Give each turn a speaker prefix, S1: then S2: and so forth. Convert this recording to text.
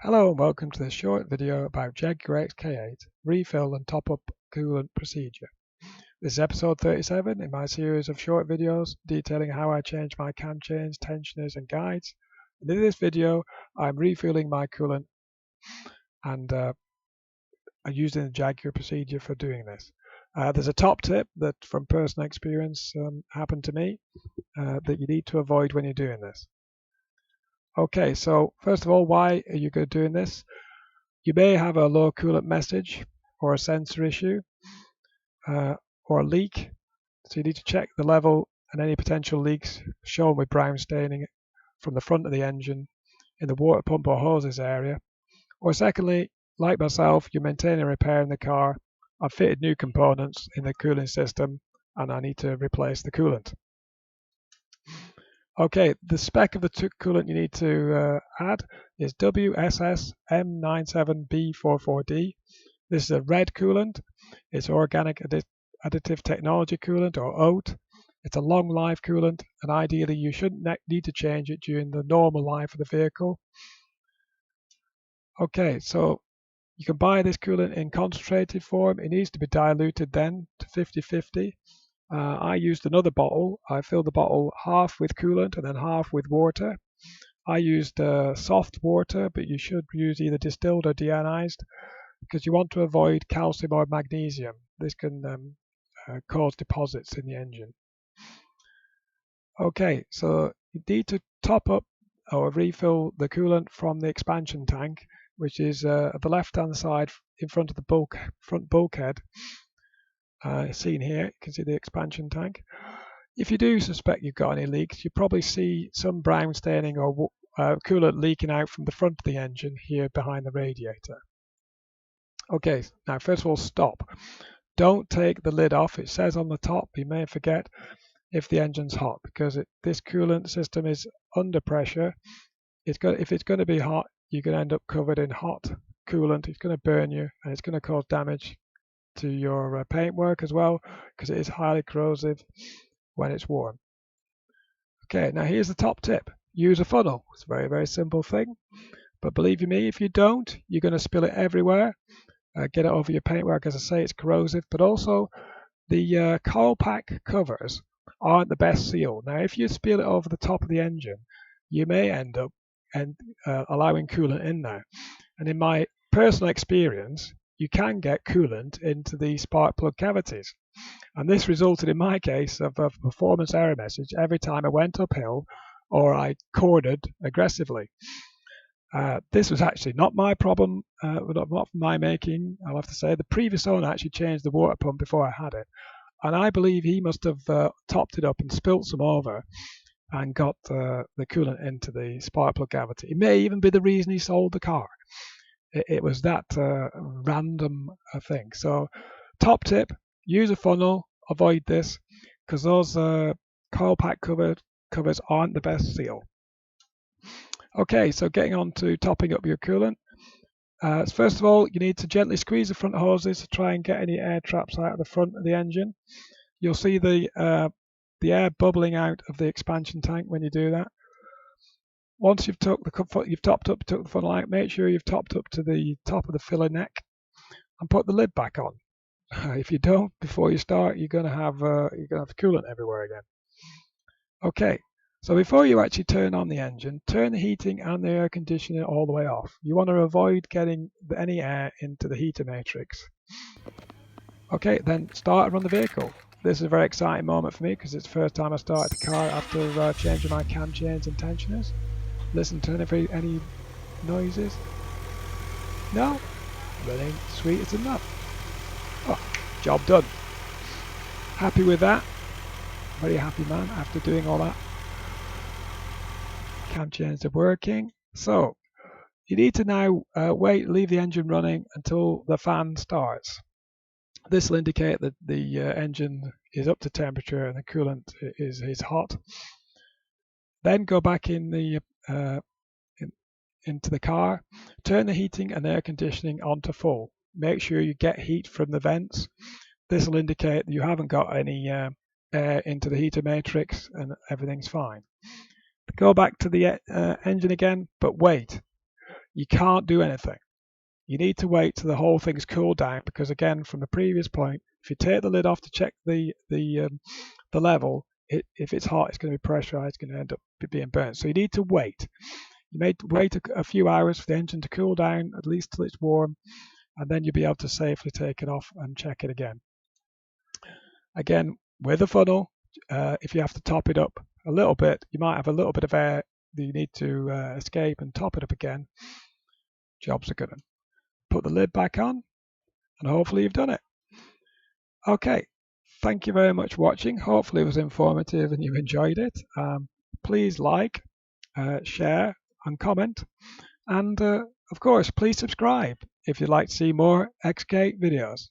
S1: Hello and welcome to this short video about Jaguar XK8 refill and top up coolant procedure. This is episode 37 in my series of short videos detailing how I change my cam chains, tensioners and guides. And in this video I'm refilling my coolant and I'm using the Jaguar procedure for doing this. There's a top tip that from personal experience happened to me that you need to avoid when you're doing this. Okay, so first of all, why are you doing this? You may have a low coolant message or a sensor issue or a leak. So you need to check the level and any potential leaks shown with brown staining from the front of the engine in the water pump or hoses area. Or secondly, like myself, you're maintaining and repairing the car. I've fitted new components in the cooling system and I need to replace the coolant. Okay, the spec of the coolant you need to add is WSS M97B44D. This is a red coolant. It's organic additive technology coolant, or OAT. It's a long life coolant, and ideally you shouldn't need to change it during the normal life of the vehicle. Okay, so you can buy this coolant in concentrated form. It needs to be diluted then to 50-50. I used another bottle. I filled the bottle half with coolant and then half with water. I used soft water, but you should use either distilled or deionized because you want to avoid calcium or magnesium. This can cause deposits in the engine. Okay, so you need to top up or refill the coolant from the expansion tank, which is at the left-hand side in front of the front bulkhead. Seen here, you can see the expansion tank. If you do suspect you've got any leaks, you probably see some brown staining or coolant leaking out from the front of the engine here behind the radiator. Okay, now first of all, stop. Don't take the lid off. It says on the top, you may forget if the engine's hot, because this coolant system is under pressure. If it's going to be hot, you're going to end up covered in hot coolant. It's going to burn you and it's going to cause damage to your paintwork as well, because it is highly corrosive when it's warm. Okay, now here's the top tip. Use a funnel. It's a very, very simple thing. But believe you me, if you don't, you're going to spill it everywhere. Get it over your paintwork. As I say, it's corrosive, but also the coil pack covers aren't the best seal. Now, if you spill it over the top of the engine, you may end up allowing coolant in there. And in my personal experience, you can get coolant into the spark plug cavities. And this resulted in my case of a performance error message every time I went uphill or I cornered aggressively. This was actually not my problem, not my making, I'll have to say. The previous owner actually changed the water pump before I had it. And I believe he must have topped it up and spilt some over and got the coolant into the spark plug cavity. It may even be the reason he sold the car. It was that random thing. So top tip, use a funnel, avoid this, because those coil pack covers aren't the best seal. Okay, so getting on to topping up your coolant. First of all, you need to gently squeeze the front hoses to try and get any air traps out of the front of the engine. You'll see the air bubbling out of the expansion tank when you do that. Once you've topped the funnel out, make sure you've topped up to the top of the filler neck and put the lid back on. If you don't, before you start, you're going to have coolant everywhere again. Okay, so before you actually turn on the engine, turn the heating and the air conditioning all the way off. You want to avoid getting any air into the heater matrix. Okay, then start and run the vehicle. This is a very exciting moment for me because it's the first time I started the car after changing my cam chains and tensioners. Listen to any noises. No? Running sweet as enough. Oh, job done. Happy with that. Very happy man after doing all that. Cam chains are working. So you need to now leave the engine running until the fan starts. This will indicate that the engine is up to temperature and the coolant is hot. Then go back into the car, turn the heating and air conditioning on to full. Make sure you get heat from the vents. This will indicate that you haven't got any air into the heater matrix and everything's fine. Go back to the engine again, but wait. you can't do anything. You need to wait till the whole thing's cooled down, because again, from the previous point, if you take the lid off to check the level, if it's hot, it's going to be pressurized, it's going to end up being burnt. So you need to wait. You may wait a few hours for the engine to cool down, at least till it's warm, and then you'll be able to safely take it off and check it again. Again, with a funnel, if you have to top it up a little bit, you might have a little bit of air that you need to escape and top it up again. Jobs are good. Put the lid back on, and hopefully you've done it. Okay, thank you very much for watching. Hopefully it was informative and you enjoyed it. Please like, share and comment, and of course please subscribe if you'd like to see more XK8 videos.